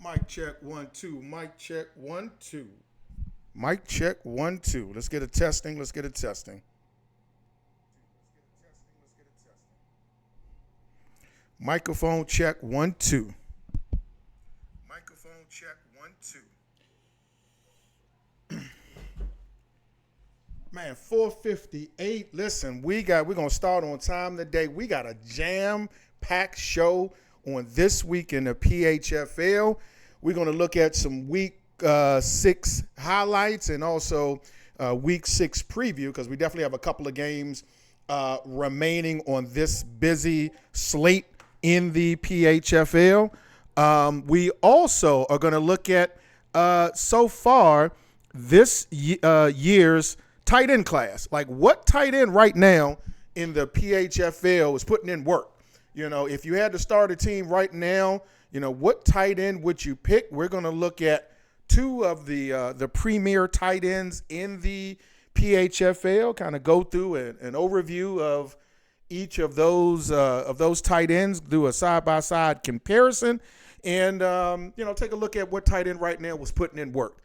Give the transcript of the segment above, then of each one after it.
Mic check 1 2. Mic check 1 2. Mic check 1 2. Let's get a testing. Let's get a testing. Microphone check 1 2. Microphone check 1 2. Man, 4:58. Listen, we're gonna start on time today. We got a jam-packed show on this week in the PHFL. We're gonna look at some week 6 highlights and also week 6 preview, because we definitely have a couple of games remaining on this busy slate in the PHFL. We also are gonna look at so far this year's tight end class. Like, what tight end right now in the PHFL is putting in work? You know, if you had to start a team right now, you know, what tight end would you pick? We're going to look at two of the premier tight ends in the PHFL, kind of go through an overview of each of those tight ends, do a side-by-side comparison, and, take a look at what tight end right now was putting in work.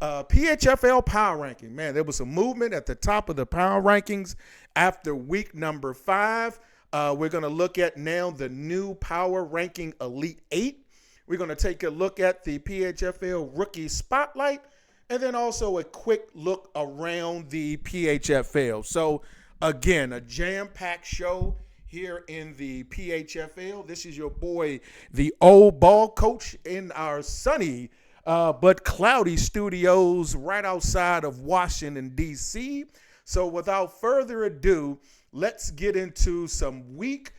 PHFL power ranking. Man, there was some movement at the top of the power rankings after week number 5. We're going to look at now the new power ranking Elite 8. We're going to take a look at the PHFL rookie spotlight, and then also a quick look around the PHFL. So, again, a jam-packed show here in the PHFL. This is your boy, the old ball coach, in our sunny but cloudy studios right outside of Washington, D.C. So without further ado, let's get into some week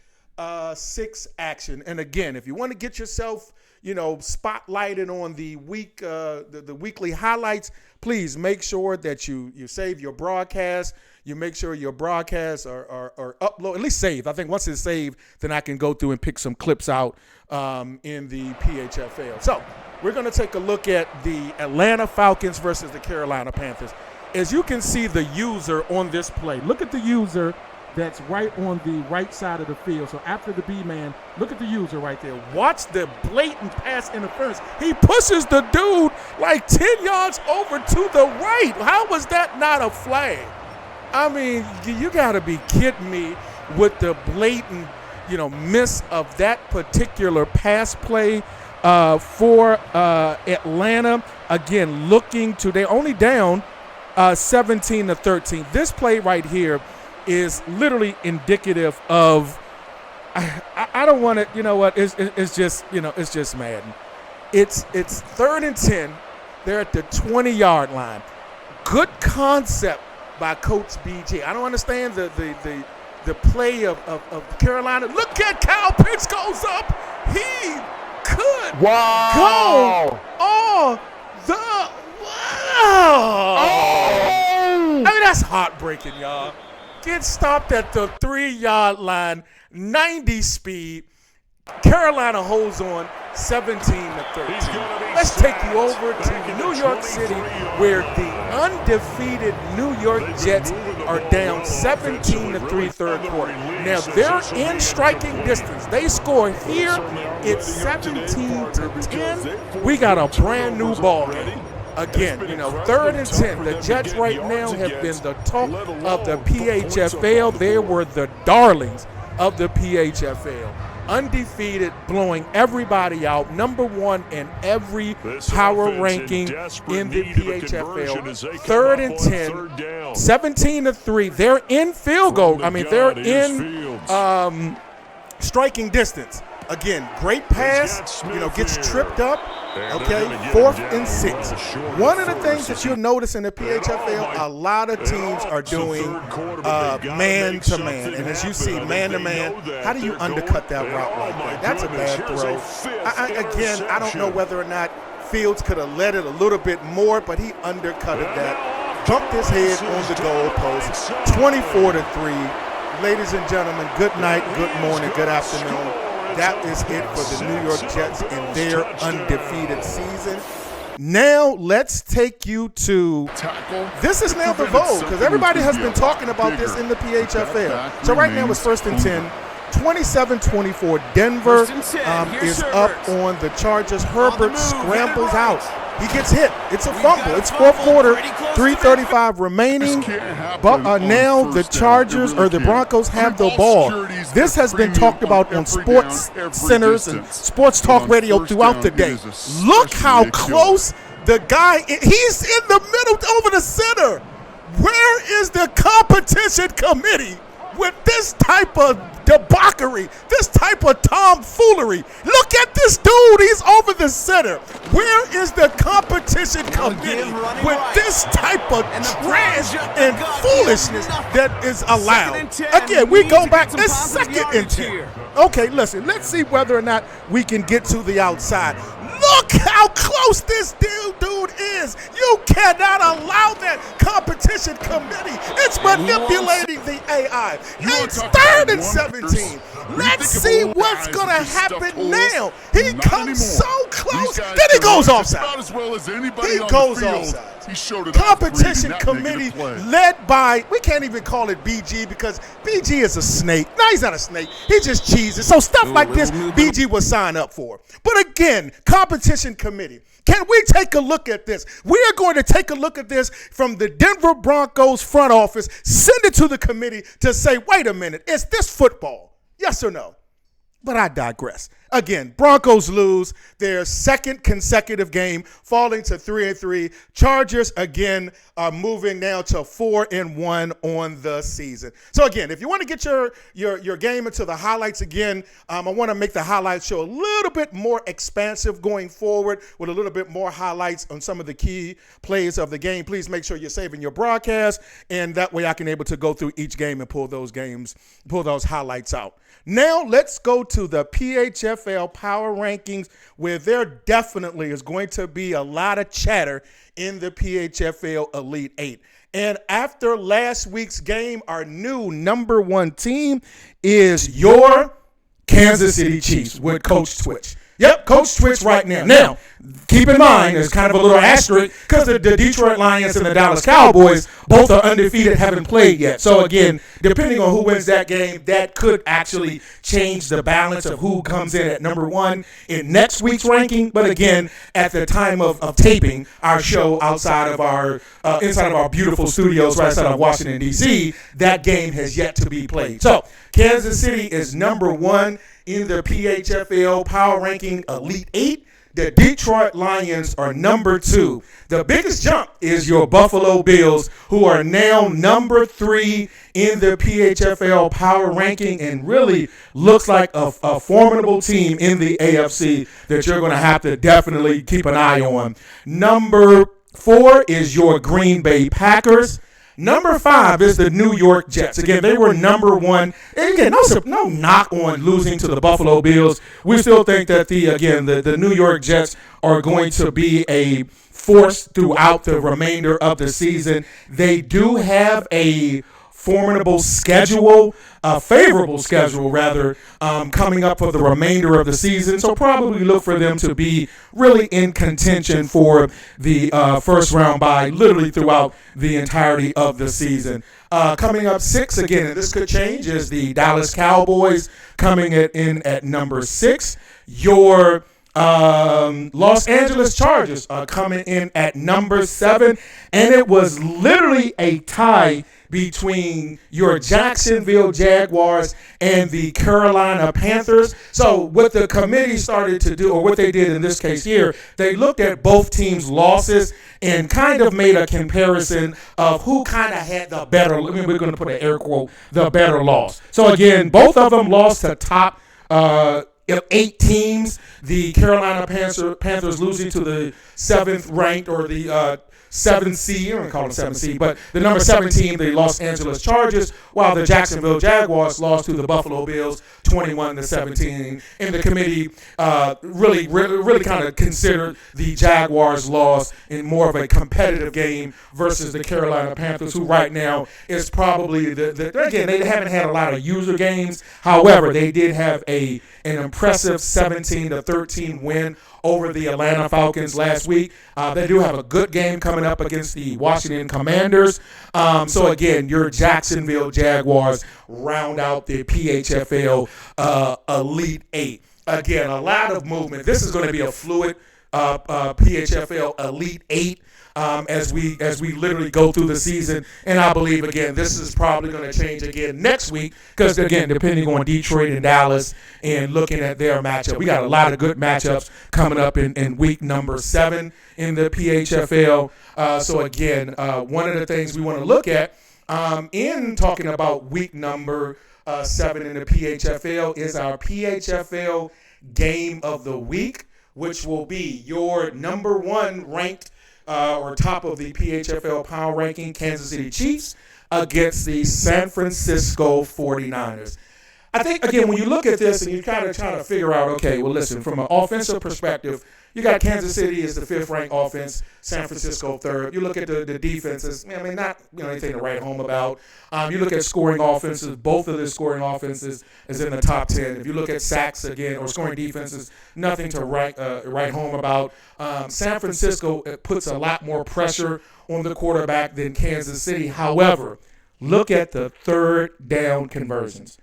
6 action. And again, if you want to get yourself, spotlighted on the week, the weekly highlights, please make sure that you save your broadcast. You make sure your broadcasts are uploaded, at least saved. I think once it's saved, then I can go through and pick some clips out in the PHFL. So we're going to take a look at the Atlanta Falcons versus the Carolina Panthers. As you can see the user on this play, look at the user that's right on the right side of the field. So after the B-man, look at the user right there. Watch the blatant pass interference. He pushes the dude like 10 yards over to the right. How was that not a flag? I mean, you got to be kidding me with the blatant, miss of that particular pass play for Atlanta. Again, they're only down 17-13. This play right here is literally indicative of, I don't want to, it's just Madden. It's 3rd and 10. They're at the 20-yard line. Good concept by Coach BG. I don't understand the play of Carolina. Look at Kyle Pitts goes up. He could go on the wow. Oh. I mean, that's heartbreaking, y'all. Get stopped at the 3-yard line, 90 speed. Carolina holds on 17-13. Let's take you over to New York City, where the undefeated New York Jets are down 17-3 third quarter. Now they're in striking distance. They score here. It's 17-10. We got a brand new ball game. Again, 3rd and 10. The Jets right now have been the talk of the PHFL. They were the darlings of the PHFL. Undefeated, blowing everybody out. Number 1 in every power ranking in the PHFL. 3rd and 10. 17-3. They're in field goal. I mean, they're in striking distance. Again, great pass, gets tripped up. Okay, 4th and 6. One of the things that you'll notice in the PHFL, a lot of teams are doing man-to-man. And as you see, man-to-man, how do you undercut that route like that? That's a bad throw. I don't know whether or not Fields could have let it a little bit more, but he undercutted that. Bumped his head on the goalpost. 24-3. Ladies and gentlemen, good night, good morning, good afternoon. That is it for the New York Jets in their undefeated season. Now let's take you to this is now the vote, because everybody has been talking about this in the PHFL. So right now it's 1st and 10. 27-24. Denver is up on the Chargers. Herbert scrambles out. He gets hit. It's a fumble. It's fourth quarter, 3:35 remaining. But now the Chargers or the Broncos have the ball. This has been talked about on sports centers and sports talk radio throughout the day. Look how close the guy is. He's in the middle over the center. Where is the competition committee with this type of debauchery, this type of tomfoolery? Look at this dude. He's over the center. Where is the competition committee with this type of trash and foolishness that is allowed? Again, we go back. It's second and 10. Okay, listen. Let's see whether or not we can get to the outside. Look how close this dude is. You cannot allow that competition committee. It's manipulating the AI. It's 3rd and 17. Let's see what's going to happen now. He comes so close. Then he goes offside. He goes offside. Competition committee led by, we can't even call it BG because BG is a snake. No, he's not a snake. He just cheeses. So stuff like this, BG will sign up for. But again, competition committee. Can we take a look at this? We are going to take a look at this from the Denver Broncos front office, send it to the committee to say, wait a minute, is this football? Yes or no? But I digress. Again, Broncos lose their second consecutive game, falling to 3-3. Chargers, again, are moving now to 4-1 on the season. So, again, if you want to get your game into the highlights again, I want to make the highlights show a little bit more expansive going forward with a little bit more highlights on some of the key plays of the game. Please make sure you're saving your broadcast, and that way I can able to go through each game and pull those highlights out. Now let's go to the PHFL Power Rankings, where there definitely is going to be a lot of chatter in the PHFL Elite 8. And after last week's game, our new number 1 team is your Kansas City Chiefs with Coach Twitch. Yep, Coach Twitch right now. Now, keep in mind, there's kind of a little asterisk because the Detroit Lions and the Dallas Cowboys both are undefeated, haven't played yet. So, again, depending on who wins that game, that could actually change the balance of who comes in at number 1 in next week's ranking. But, again, at the time of taping our show inside of our beautiful studios right outside of Washington, D.C., that game has yet to be played. So, Kansas City is number 1 in the PHFL Power Ranking Elite 8. The Detroit Lions are number 2. The biggest jump is your Buffalo Bills, who are now number 3 in the PHFL Power Ranking, and really looks like a formidable team in the AFC that you're going to have to definitely keep an eye on. Number 4 is your Green Bay Packers. Number 5 is the New York Jets. Again, they were number 1. And again, no knock on losing to the Buffalo Bills. We still think that the New York Jets are going to be a force throughout the remainder of the season. They do have a formidable schedule, a favorable schedule rather, coming up for the remainder of the season. So probably look for them to be really in contention for the first round bye literally throughout the entirety of the season. Coming up 6 again, and this could change, is the Dallas Cowboys coming in at number 6. Your Los Angeles Chargers are coming in at number 7, and it was literally a tie between your Jacksonville Jaguars and the Carolina Panthers. So what the committee started to do, or what they did in this case here, they looked at both teams' losses and kind of made a comparison of who kind of had the better, we're going to put an air quote, the better loss. So again, both of them lost to top 8 teams. The Carolina Panthers losing to the 7th ranked, or the 7 seed, I don't call them 7 seed, but the number 7 team, the Los Angeles Chargers, while the Jacksonville Jaguars lost to the Buffalo Bills 21-17. And the committee really kind of considered the Jaguars' loss in more of a competitive game versus the Carolina Panthers, who right now is probably again, they haven't had a lot of user games. However, they did have an impressive 17-13 win over the Atlanta Falcons last week. They do have a good game coming up against the Washington Commanders. So again, your Jacksonville Jaguars round out the PHFL Elite Eight. Again, a lot of movement. This is going to be a fluid PHFL Elite Eight. As we literally go through the season, and I believe again this is probably going to change again next week because again depending on Detroit and Dallas and looking at their matchup, we got a lot of good matchups coming up in week number 7 in the PHFL. So again, one of the things we want to look at in talking about week number 7 in the PHFL is our PHFL game of the week, which will be your number 1 ranked or top of the PHFL power ranking Kansas City Chiefs against the San Francisco 49ers. I think, again, when you look at this and you're kind of trying to figure out, okay, well, listen, from an offensive perspective, you got Kansas City as the 5th ranked offense, San Francisco 3rd. You look at the defenses, I mean, not anything to write home about. You look at scoring offenses, both of the scoring offenses is in the top 10. If you look at sacks, again, or scoring defenses, nothing to write home about. San Francisco puts a lot more pressure on the quarterback than Kansas City. However, look at the third down conversions.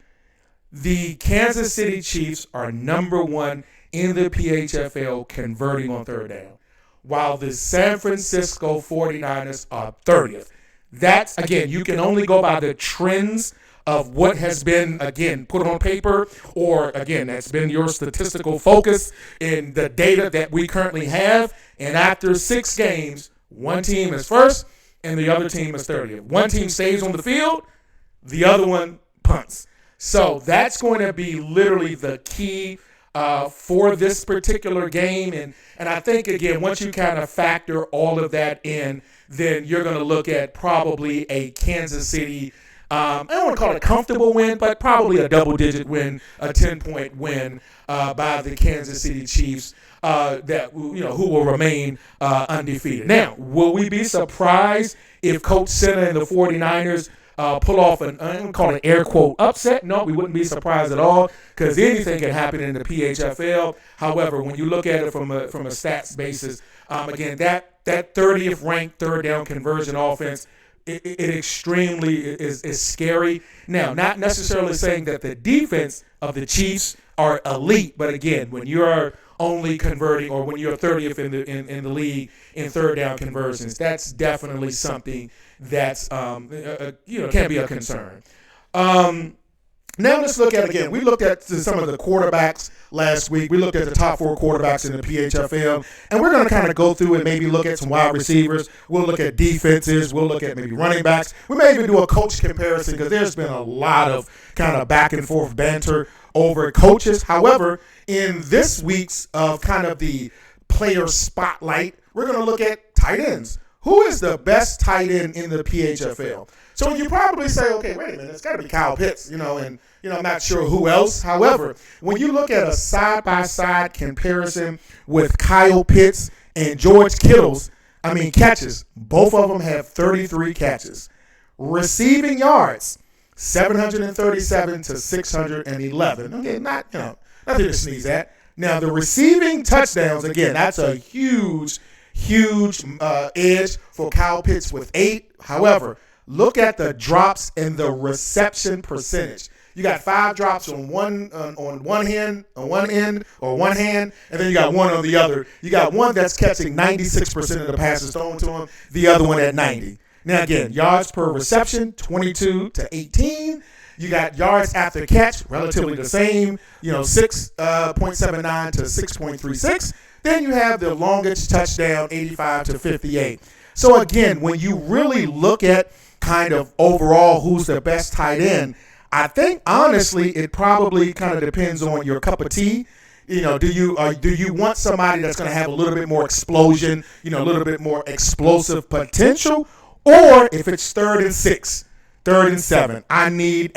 The Kansas City Chiefs are number 1 in the PHFL converting on third down, while the San Francisco 49ers are 30th. That's, again, you can only go by the trends of what has been, again, put on paper, or, again, that's been your statistical focus in the data that we currently have. And after 6 games, one team is first and the other team is 30th. One team stays on the field, the other one punts. So that's going to be literally the key for this particular game. And I think, again, once you kind of factor all of that in, then you're going to look at probably a Kansas City, I don't want to call it a comfortable win, but probably a double-digit win, a 10-point win by the Kansas City Chiefs who will remain undefeated. Now, will we be surprised if Coach Senna and the 49ers pull off I'm going to call it air quote upset? No, we wouldn't be surprised at all because anything can happen in the PHFL. However, when you look at it from a stats basis, again, that 30th ranked third down conversion offense, it extremely is scary. Now, not necessarily saying that the defense of the Chiefs are elite, but again, when you are only converting, or when you're 30th in the league in third down conversions, that's definitely something that's can be a concern. Now let's look at, again, we looked at some of the quarterbacks last week. We looked at the top 4 quarterbacks in the PHFL, and we're going to kind of go through and maybe look at some wide receivers. We'll look at defenses. We'll look at maybe running backs. We may even do a coach comparison because there's been a lot of kind of back and forth banter over coaches. However, in this week's of kind of the player spotlight, we're going to look at tight ends. Who is the best tight end in the PHFL? So you probably say, okay, wait a minute, it's got to be Kyle Pitts, and I'm not sure who else. However, when you look at a side-by-side comparison with Kyle Pitts and George Kittle's, catches, both of them have 33 catches. Receiving yards, 737 to 611. Okay, nothing to sneeze at. Now, the receiving touchdowns, again, that's a huge edge for Kyle Pitts with 8. However, look at the drops and the reception percentage. You got 5 drops on one hand, and then you got one on the other. You got one that's catching 96% of the passes thrown to him, the other one at 90. Now again, yards per reception, 22 to 18. You got yards after catch, relatively the same, 6.79 to 6.36. Then you have the longest touchdown, 85 to 58. So again, when you really look at kind of overall who's the best tight end, I think honestly it probably kind of depends on your cup of tea. Do you want somebody that's going to have a little bit more explosion, a little bit more explosive potential, or if it's 3rd and 6, 3rd and 7, I need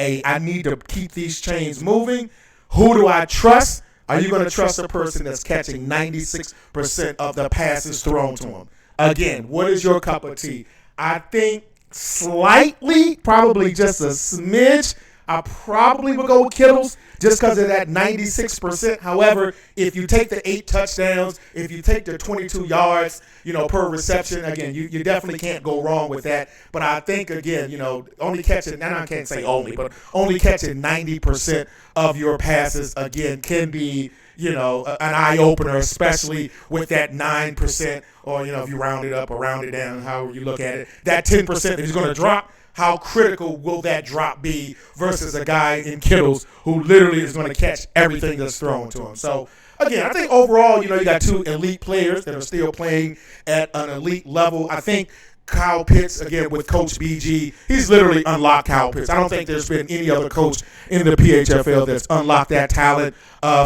to keep these chains moving. Who do I trust? Are you going to trust a person that's catching 96% of the passes thrown to him? Again, what is your cup of tea? I think slightly, probably just a smidge, I probably would go with Kittles just because of that 96%. However, if you take the 8 touchdowns, if you take the 22 yards, per reception, again, you definitely can't go wrong with that. But I think, again, only catching, and I can't say only, but only catching 90% of your passes, again, can be, an eye opener, especially with that 9%, or, if you round it up or round it down, however you look at it, that 10% that he's going to drop. How critical will that drop be versus a guy in Kittles who literally is going to catch everything that's thrown to him? So, again, I think overall, you got 2 elite players that are still playing at an elite level. I think Kyle Pitts, again, with Coach BG, he's literally unlocked Kyle Pitts. I don't think there's been any other coach in the PHFL that's unlocked that talent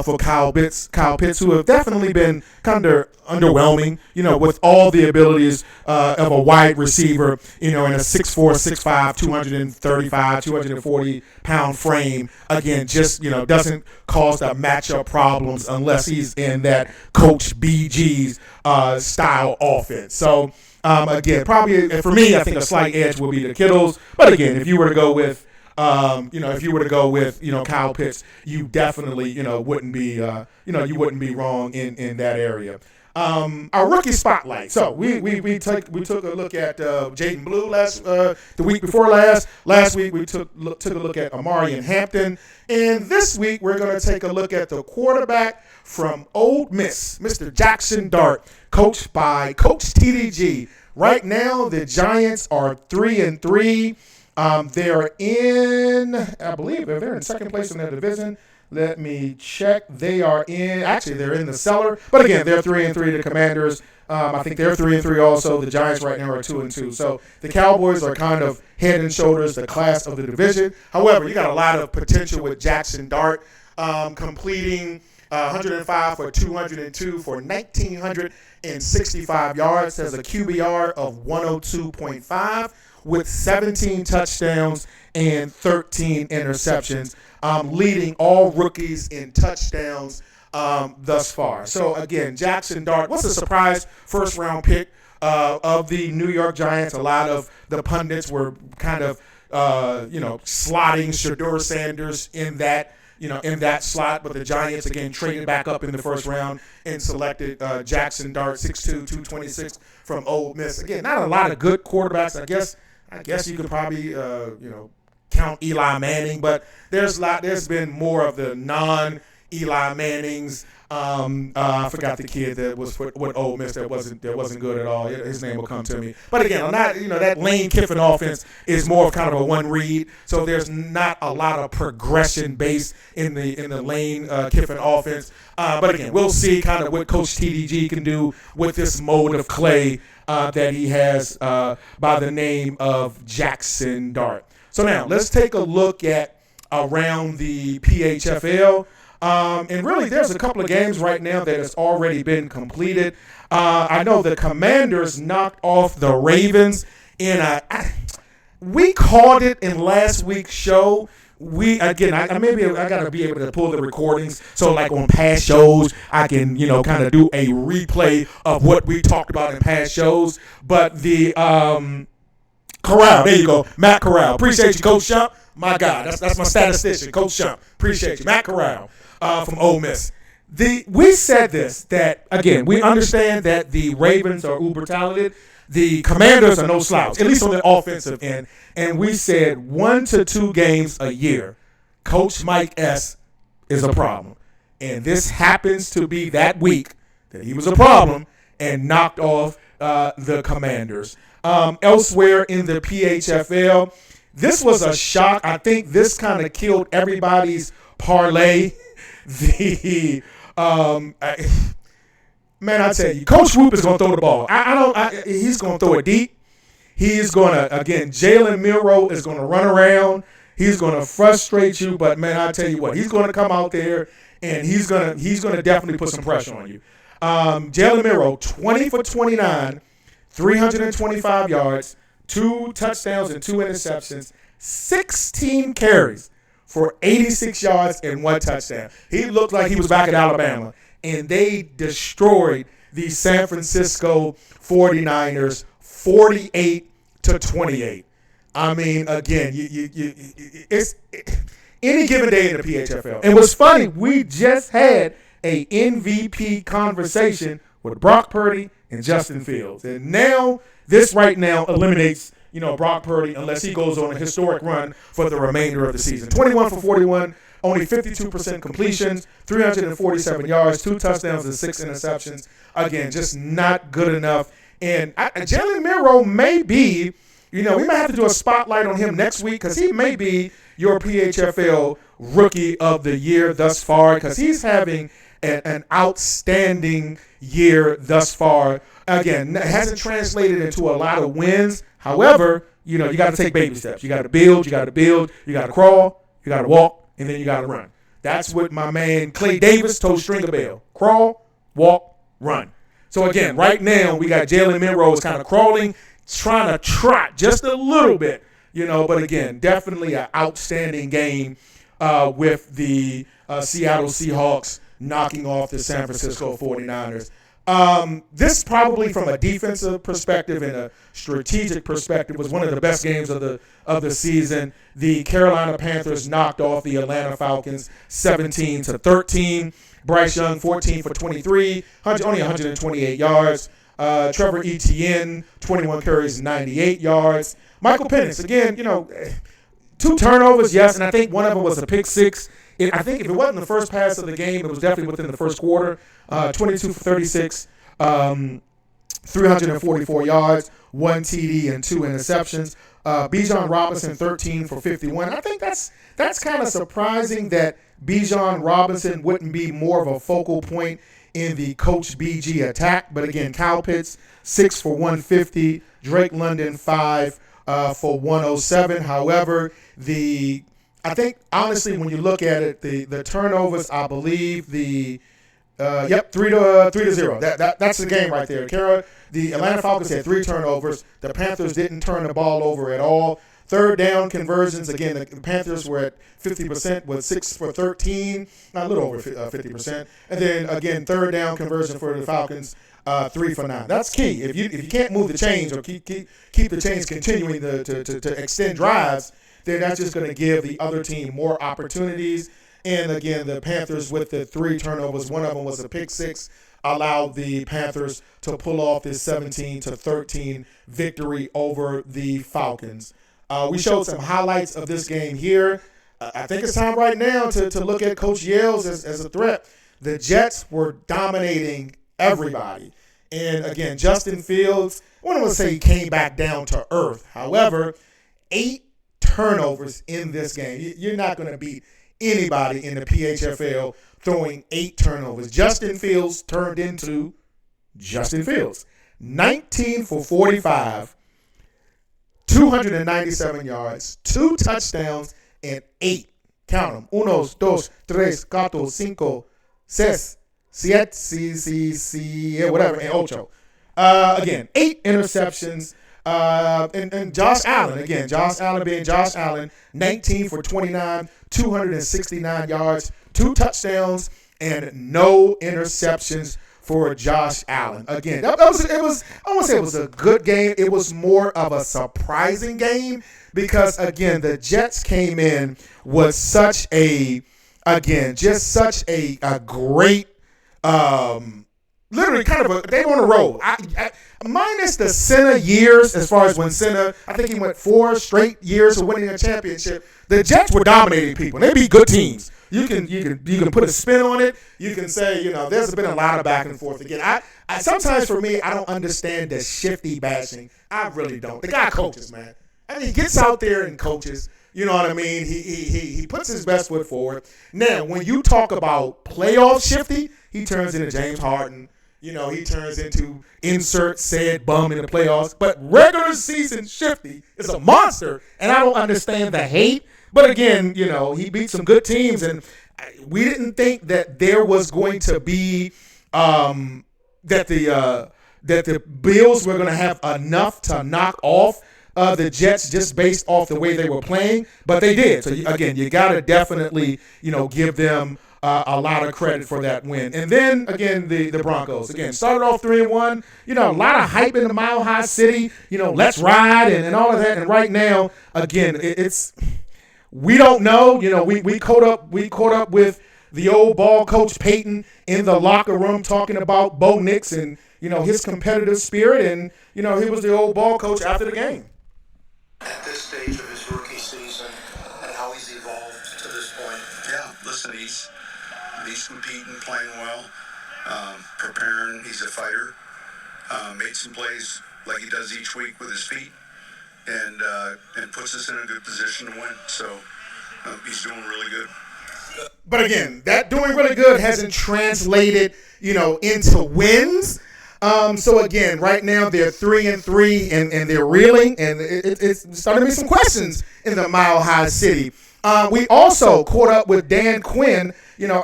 for Kyle Pitts, who have definitely been kind of underwhelming, with all the abilities of a wide receiver, in a 6'4", 6'5", 235, 240-pound frame. Again, just, doesn't cause the matchup problems unless he's in that Coach BG's style offense. So, again, probably for me, I think a slight edge will be the Kittles. But again, if you were to go with, Kyle Pitts, you definitely, wouldn't be, you wouldn't be wrong in that area. Our rookie spotlight. So we took a look at Jaden Blue the week before last. Last week we took a look at Amari and Hampton, and this week we're going to take a look at the quarterback from Ole Miss, Mr. Jackson Dart, coached by Coach TDG. Right now the Giants are 3-3. They're I believe they're in second place in their division. Let me check. They're in the cellar. But again, they're 3-3. The Commanders, I think they're 3-3 also. The Giants right now are 2-2. So the Cowboys are kind of head and shoulders the class of the division. However, you got a lot of potential with Jackson Dart, completing 105 for 202 for 1,965 yards. Has a QBR of 102.5 with 17 touchdowns and 13 interceptions. Leading all rookies in touchdowns thus far. So, again, Jackson Dart was a surprise first-round pick of the New York Giants. A lot of the pundits were kind of, slotting Shedeur Sanders in that slot. But the Giants, again, traded back up in the first round and selected Jackson Dart, 6'2", 226 from Ole Miss. Again, not a lot of good quarterbacks. I guess you could probably, count Eli Manning, but there's been more of the non-Eli Mannings. I forgot the kid that was with Ole Miss that wasn't good at all. His name will come to me. But again, that Lane Kiffin offense is more of kind of a one read, so there's not a lot of progression based in the Lane Kiffin offense. But again, we'll see kind of what Coach TDG can do with this mold of clay that he has by the name of Jackson Dart. So now let's take a look at around the PHFL. And really, there's a couple of games right now that has already been completed. I know the Commanders knocked off the Ravens we called it in last week's show. I gotta be able to pull the recordings, so like on past shows I can kind of do a replay of what we talked about in past shows. But the Corral, there you go, Matt Corral. Appreciate you, Coach Shump. My God, that's my statistician, Coach Shump. Appreciate you, Matt Corral from Ole Miss. We said this, that again, we understand that the Ravens are uber talented. The Commanders are no slouch, at least on the offensive end. And we said 1 to 2 games a year, Coach Mike S. is a problem. And this happens to be that week that he was a problem and knocked off the Commanders. Elsewhere in the PHFL, this was a shock. I think this kind of killed everybody's parlay. Man, I tell you, Coach Whoop is going to throw the ball. He's going to throw it deep. He's going to, again, Jalen Milroe is going to run around. He's going to frustrate you. But, man, I tell you what, he's going to come out there, and he's going to definitely put some pressure on you. Jalen Milroe, 20 for 29, 325 yards, 2 touchdowns and 2 interceptions, 16 carries for 86 yards and 1 touchdown. He looked like he was back at Alabama. And they destroyed the San Francisco 49ers 48-28. I mean, again, any given day in the PHFL. And what's funny, we just had a MVP conversation with Brock Purdy and Justin Fields. And now, this right now eliminates, Brock Purdy unless he goes on a historic run for the remainder of the season. 21 for 41, only 52% completions, 347 yards, 2 touchdowns, and 6 interceptions. Again, just not good enough. And Jalen Milroe may be, we might have to do a spotlight on him next week because he may be your PHFL Rookie of the Year thus far because he's having an outstanding year thus far. Again, it hasn't translated into a lot of wins. However, you got to take baby steps. You got to build, you got to crawl, you got to walk, and then you got to run. That's what my man Clay Davis told Stringer Bell. Crawl, walk, run. So, again, right now we got Jalen Milroe is kind of crawling, trying to trot just a little bit, but, again, definitely an outstanding game with the Seattle Seahawks knocking off the San Francisco 49ers. This probably from a defensive perspective and a strategic perspective was one of the best games of the season. The Carolina Panthers knocked off the Atlanta Falcons 17-13. Bryce Young 14 for 23, only 128 yards. Trevor Etienne 21 carries, 98 yards. Michael Penix again, 2 turnovers, yes, and I think one of them was a pick six. I think if it wasn't the first pass of the game, it was definitely within the first quarter. 22 for 36, 344 yards, 1 TD, and 2 interceptions. Bijan Robinson, 13 for 51. I think that's kind of surprising that Bijan Robinson wouldn't be more of a focal point in the Coach BG attack. But again, Kyle Pitts, 6 for 150. Drake London, 5 for 107. However, I think, honestly, when you look at it, the turnovers, I believe 3-0. That's the game right there. The Atlanta Falcons had 3 turnovers. The Panthers didn't turn the ball over at all. Third down conversions, again, the Panthers were at 50% with 6 for 13, not a little over 50%. And then, again, third down conversion for the Falcons, 3 for 9. That's key. If you can't move the chains or keep the chains continuing to extend drives, then that's just going to give the other team more opportunities. And, again, the Panthers with the 3 turnovers, one of them was a pick six, allowed the Panthers to pull off this 17-13 victory over the Falcons. We showed some highlights of this game here. I think it's time right now to look at Coach Yales as a threat. The Jets were dominating everybody. And, again, Justin Fields, I don't want to say he came back down to earth. However, 8 turnovers in this game. You're not going to beat anybody in the PHFL throwing 8 turnovers. Justin Fields turned into Justin Fields. 19 for 45. 297 yards, 2 touchdowns, and 8. Count them. 1, 2, 3, 4, 5, 6, 7, whatever, and 8. Again, 8 interceptions. And Josh Allen, again, Josh Allen being Josh Allen, 19 for 29, 269 yards, 2 touchdowns, and no interceptions for Josh Allen. Again, it was I won't say it was a good game. It was more of a surprising game because, again, the Jets came in with such a great, literally kind of they on a roll. Minus the Senna years, as far as when Senna, I think he went 4 straight years of winning a championship. The Jets were dominating people. They beat good teams. You can put a spin on it. You can say, there's been a lot of back and forth. Again, I sometimes for me, I don't understand the shifty bashing. I really don't. The guy coaches, man. I mean, he gets out there and coaches. You know what I mean? He puts his best foot forward. Now, when you talk about playoff shifty, he turns into James Harden. He turns into insert said bum in the playoffs. But regular season shifty is a monster, and I don't understand the hate. But again, he beat some good teams, and we didn't think that there was going to be that the Bills were going to have enough to knock off the Jets just based off the way they were playing, but they did. So again, you got to definitely give them a lot of credit for that win. And then again, the Broncos again started off 3-1. A lot of hype in the Mile High City. Let's ride and all of that. And right now, again, it's We don't know. We caught up with the old ball coach Peyton in the locker room talking about Bo Nix and his competitive spirit, and he was the old ball coach after the game. At this stage of his rookie season and how he's evolved to this point. Yeah, listen, he's competing, playing well, preparing. He's a fighter. Made some plays like he does each week with his feet, and puts us in a good position to win. So he's doing really good. But again, that doing really good hasn't translated, into wins. So again, right now they're 3-3 and they're reeling, and it's starting to be some questions in the Mile High City. We also caught up with Dan Quinn,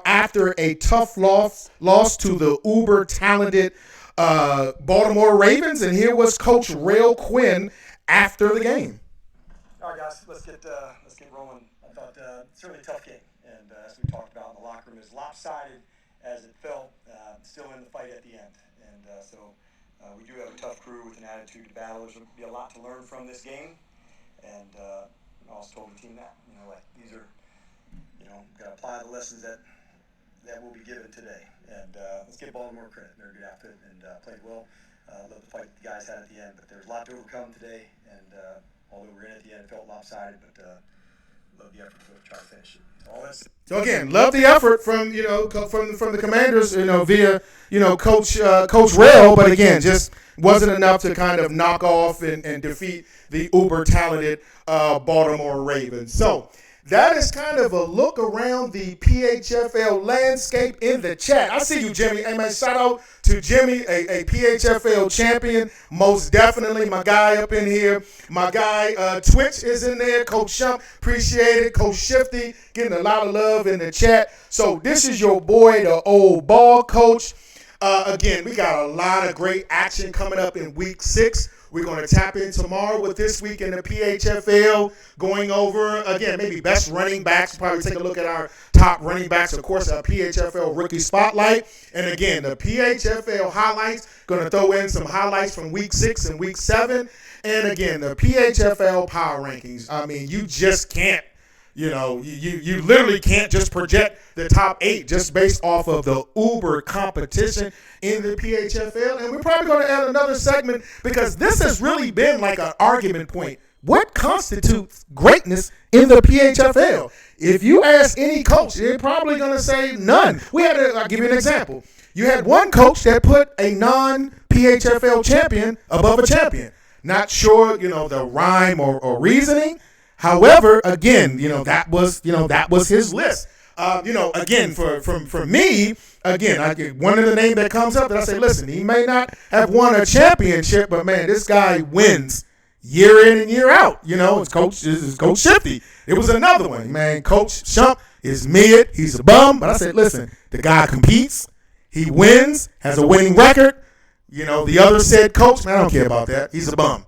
after a tough loss to the uber talented Baltimore Ravens, and here was Coach Rail Quinn after the game. All right, guys, let's get rolling. I thought it's a really tough game, and as we talked about in the locker room, as lopsided as it felt, still in the fight at the end. And so we do have a tough crew with an attitude to battle. There's going to be a lot to learn from this game, and I also told the team that these are, got to apply the lessons that will be given today. And let's give Baltimore credit. They're a good outfit and played well. Love the fight the guys had at the end, but there's a lot to overcome today. And although we're in at the end, it felt lopsided, but love the effort to try to finish it. So again, love the effort from from the Commanders, via Coach Rail, but again, just wasn't enough to kind of knock off and defeat the uber talented Baltimore Ravens. So that is kind of a look around the PHFL landscape in the chat. I see you, Jimmy. Hey, man, shout out to Jimmy, a PHFL champion. Most definitely my guy up in here. My guy Twitch is in there. Coach Shump, appreciate it. Coach Shifty, getting a lot of love in the chat. So this is your boy, the old ball coach. Again, we got a lot of great action coming up in week 6. We're going to tap in tomorrow with This Week in the PHFL, going over, again, maybe best running backs. We'll probably take a look at our top running backs, of course, our PHFL Rookie Spotlight. And again, the PHFL highlights, going to throw in some highlights from week 6 and week 7. And again, the PHFL power rankings. I mean, you just can't. You literally can't just project the top 8 just based off of the uber competition in the PHFL. And we're probably going to add another segment because this has really been like an argument point. What constitutes greatness in the PHFL? If you ask any coach, they're probably going to say none. I'll give you an example. You had one coach that put a non-PHFL champion above a champion. Not sure, the rhyme or reasoning. However, again, that was his list. Again, for me, again, I get one of the names that comes up that I say, listen, he may not have won a championship, but man, this guy wins year in and year out. It's Coach Shifty. It was another one, man. Coach Shump is mid. He's a bum. But I said, listen, the guy competes. He wins, has a winning record. The other said, coach, man, I don't care about that. He's a bum.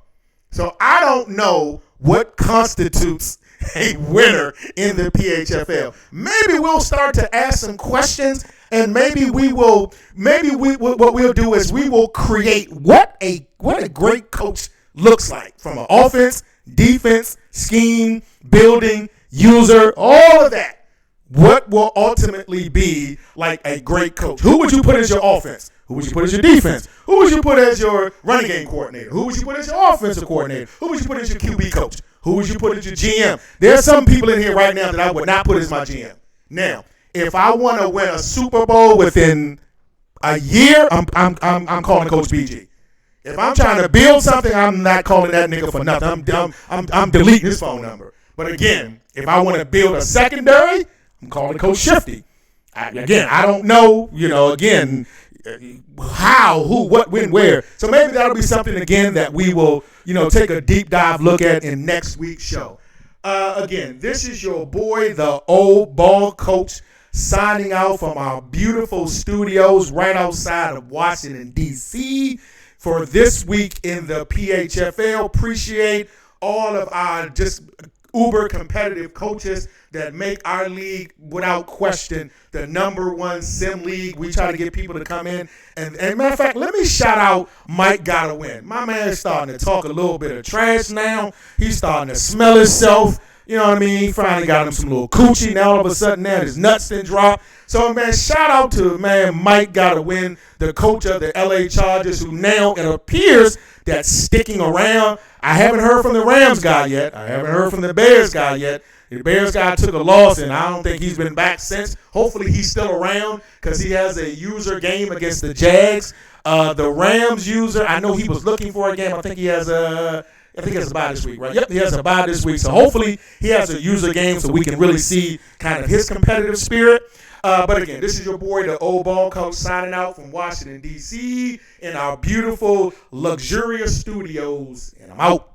So I don't know what constitutes a winner in the PHFL. Maybe we'll start to ask some questions, and what we'll do is we will create what a great coach looks like from an offense, defense, scheme, building, user, all of that. What will ultimately be like a great coach? Who would you put as your offense? Who would you put as your defense? Who would you put as your running game coordinator? Who would you put as your offensive coordinator? Who would you put as your QB coach? Who would you put as your GM? There are some people in here right now that I would not put as my GM. Now, if I want to win a Super Bowl within a year, I'm calling Coach BG. If I'm trying to build something, I'm not calling that nigga for nothing. I'm deleting his phone number. But again, if I want to build a secondary, I'm calling Coach Shifty. I don't know, how, who, what, when, where. So maybe that'll be something, again, that we will, take a deep dive look at in next week's show. Again, this is your boy, the old ball coach, signing out from our beautiful studios right outside of Washington, D.C. for This Week in the PHFL. Appreciate all of our just uber competitive coaches that make our league, without question, the #1 sim league. We try to get people to come in. And matter of fact, let me shout out Mike Gotta Win. My man's starting to talk a little bit of trash now. He's starting to smell himself. You know what I mean? He finally got him some little coochie. Now all of a sudden, now his nuts didn't drop. So, man, shout out to, man, Mike got to win, the coach of the LA Chargers, who now it appears that's sticking around. I haven't heard from the Rams guy yet. I haven't heard from the Bears guy yet. The Bears guy took a loss, and I don't think he's been back since. Hopefully he's still around because he has a user game against the Jags. The Rams user, I know he was looking for a game. I think he has a bye this week, right? Yep, he has a bye this week. So hopefully he has a user game so we can really see kind of his competitive spirit. But again, this is your boy, the old ball coach, signing out from Washington, D.C. in our beautiful, luxurious studios. And I'm out.